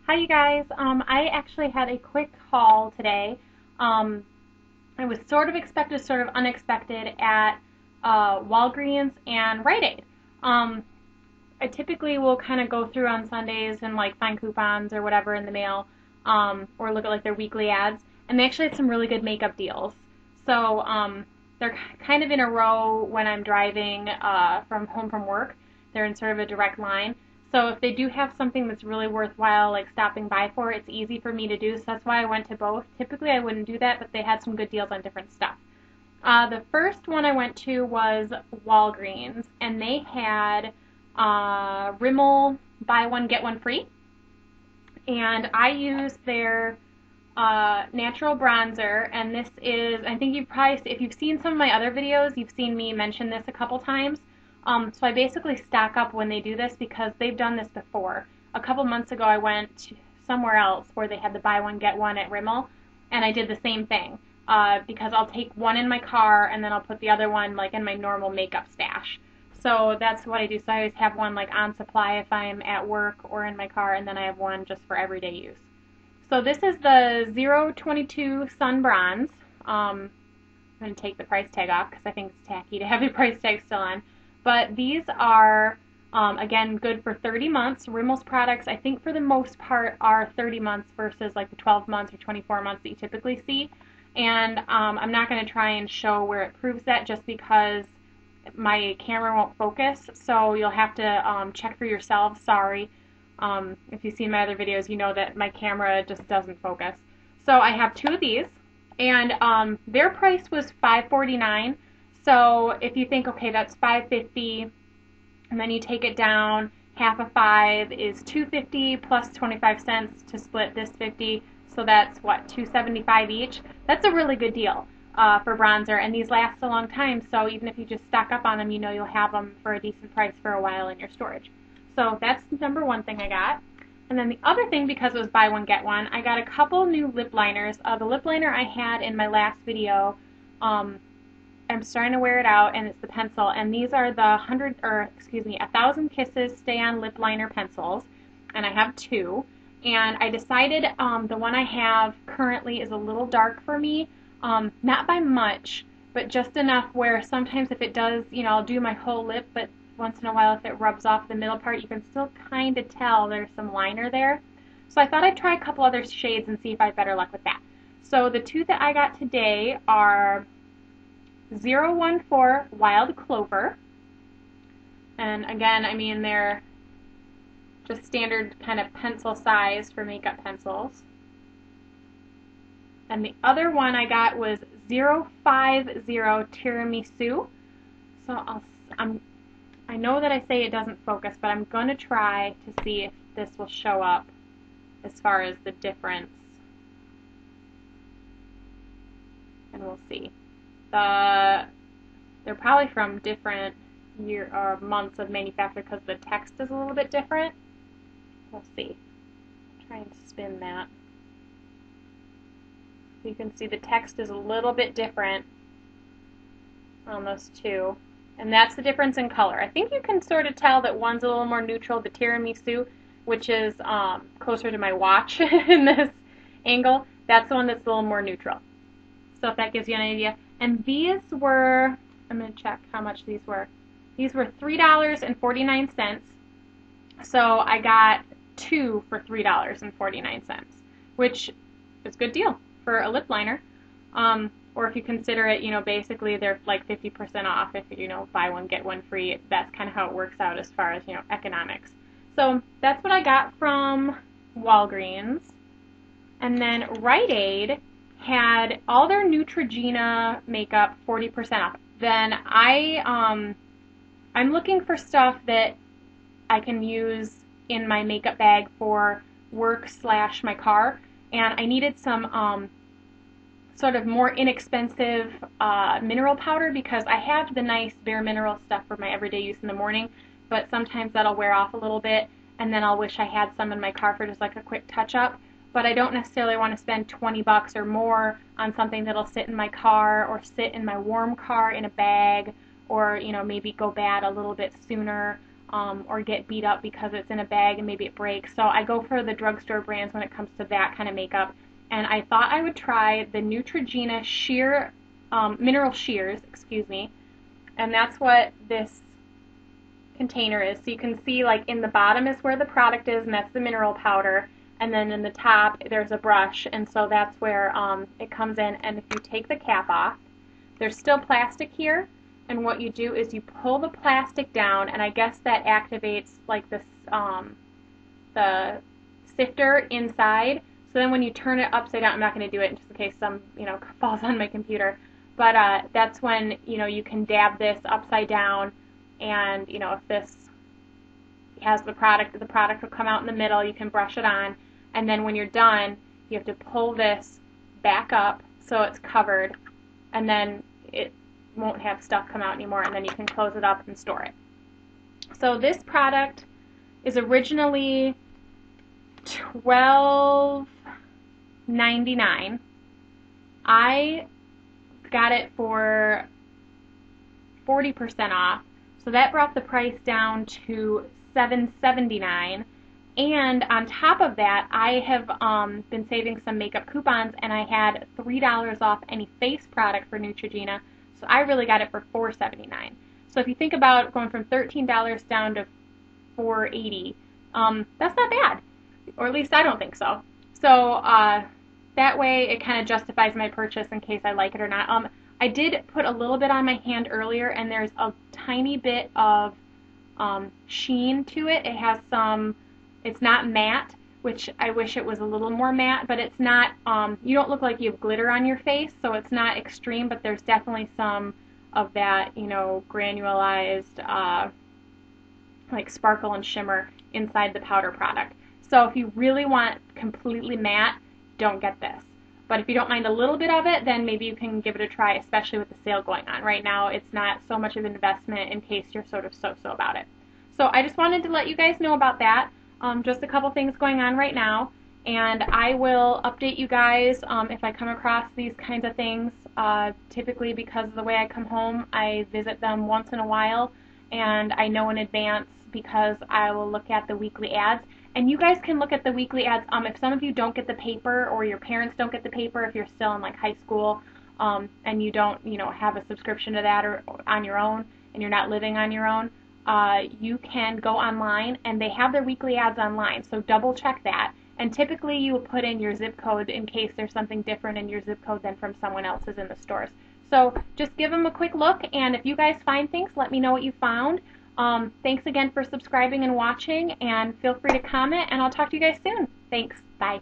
Hi you guys. I actually had a quick haul today. Um, it was sort of expected, sort of unexpected at Walgreens and Rite Aid. Um, I typically will kind of go through on Sundays and like find coupons or whatever in the mail, or look at like their weekly ads, and they actually had some really good makeup deals. So they're kind of in a row when I'm driving from home from work. They're in sort of a direct line. So if they do have something that's really worthwhile, like stopping by for, it's easy for me to do. So that's why I went to both. Typically I wouldn't do that, but they had some good deals on different stuff. The first one I went to was Walgreens, and they had Rimmel buy one get one free, and I used their natural bronzer, and this is, I think you've probably, if you've seen some of my other videos, you've seen me mention this a couple times. So I basically stock up when they do this because they've done this before. A couple months ago I went to somewhere else where they had the buy one get one at Rimmel, and I did the same thing because I'll take one in my car and then I'll put the other one like in my normal makeup stash. So that's what I do. So I always have one like on supply if I'm at work or in my car, and then I have one just for everyday use. So this is the 022 Sunbronze. I'm going to take the price tag off because I think it's tacky to have the price tag still on. But these are, again, good for 30 months. Rimmel's products, I think for the most part, are 30 months versus like the 12 months or 24 months that you typically see. And I'm not going to try and show where it proves that just because my camera won't focus. So you'll have to check for yourselves. Sorry. If you've seen my other videos, you know that my camera just doesn't focus. So I have two of these, and their price was $5.49. So if you think, okay, that's $5.50, and then you take it down, half of 5 is $2.50 plus 25 cents to split this 50. So that's what, $2.75 each. That's a really good deal for bronzer, and these last a long time. So even if you just stock up on them, you know you'll have them for a decent price for a while in your storage. So that's number one thing I got. And then the other thing, because it was buy one get one, I got a couple new lip liners. The lip liner I had in my last video, I'm starting to wear it out, and it's the pencil. And these are the 1,000 Kisses Stay On Lip Liner pencils, and I have two. And I decided the one I have currently is a little dark for me, not by much, but just enough where sometimes if it does, I'll do my whole lip, but once in a while if it rubs off the middle part, you can still kind of tell there's some liner there. So I thought I'd try a couple other shades and see if I have better luck with that. So the two that I got today are 014 Wild Clover. And again, I mean, they're just standard kind of pencil size for makeup pencils. And the other one I got was 050 Tiramisu. So I know that I say it doesn't focus, but I'm going to try to see if this will show up as far as the difference. And we'll see. They're probably from different year or months of manufacture because the text is a little bit different. We'll see. Try and spin that. You can see the text is a little bit different on those two. And that's the difference in color. I think you can sort of tell that one's a little more neutral, the Tiramisu, which is closer to my watch in this angle. That's the one that's a little more neutral. So if that gives you an idea. And these were, I'm going to check how much these were. These were $3.49. So I got two for $3.49, which is a good deal for a lip liner. Or if you consider it, basically they're like 50% off if, buy one, get one free. That's kind of how it works out as far as, economics. So that's what I got from Walgreens. And then Rite Aid had all their Neutrogena makeup 40% off. Then I'm looking for stuff that I can use in my makeup bag for work / my car. And I needed some sort of more inexpensive mineral powder because I have the nice bare mineral stuff for my everyday use in the morning, but sometimes that'll wear off a little bit, and then I'll wish I had some in my car for just like a quick touch-up. But I don't necessarily want to spend 20 bucks or more on something that'll sit in my car or sit in my warm car in a bag, or maybe go bad a little bit sooner. or get beat up because it's in a bag and maybe it breaks. So I go for the drugstore brands when it comes to that kind of makeup. And I thought I would try the Neutrogena sheer, mineral shears, excuse me. And that's what this container is. So you can see like in the bottom is where the product is, and that's the mineral powder. And then in the top there's a brush, and so that's where it comes in. And if you take the cap off, there's still plastic here. And what you do is you pull the plastic down, and I guess that activates like this, the sifter inside. So then when you turn it upside down, I'm not going to do it just in case some, falls on my computer. But that's when, you can dab this upside down, and, if this has the product will come out in the middle. You can brush it on, and then when you're done, you have to pull this back up so it's covered, and then it won't have stuff come out anymore, and then you can close it up and store it. So this product is originally $12.99. I got it for 40% off, so that brought the price down to $7.79. And on top of that, I have been saving some makeup coupons, and I had $3 off any face product for Neutrogena. So I really got it for $4.79. So if you think about going from $13 down to $4.80, that's not bad, or at least I don't think so. So that way it kind of justifies my purchase in case I like it or not. I did put a little bit on my hand earlier, and there's a tiny bit of sheen to it. It has some, it's not matte, which I wish it was a little more matte, but it's not, you don't look like you have glitter on your face, so it's not extreme, but there's definitely some of that, granulized, like sparkle and shimmer inside the powder product. So if you really want completely matte, don't get this. But if you don't mind a little bit of it, then maybe you can give it a try, especially with the sale going on. Right now, it's not so much of an investment in case you're sort of so-so about it. So I just wanted to let you guys know about that. Just a couple things going on right now, and I will update you guys if I come across these kinds of things. Typically, because of the way I come home, I visit them once in a while, and I know in advance because I will look at the weekly ads. And you guys can look at the weekly ads. If some of you don't get the paper, or your parents don't get the paper, if you're still in like high school and you don't, have a subscription to that or on your own, and you're not living on your own, you can go online, and they have their weekly ads online. So double check that. And typically you will put in your zip code in case there's something different in your zip code than from someone else's in the stores. So just give them a quick look, and if you guys find things, let me know what you found. Thanks again for subscribing and watching, and feel free to comment, and I'll talk to you guys soon. Thanks. Bye.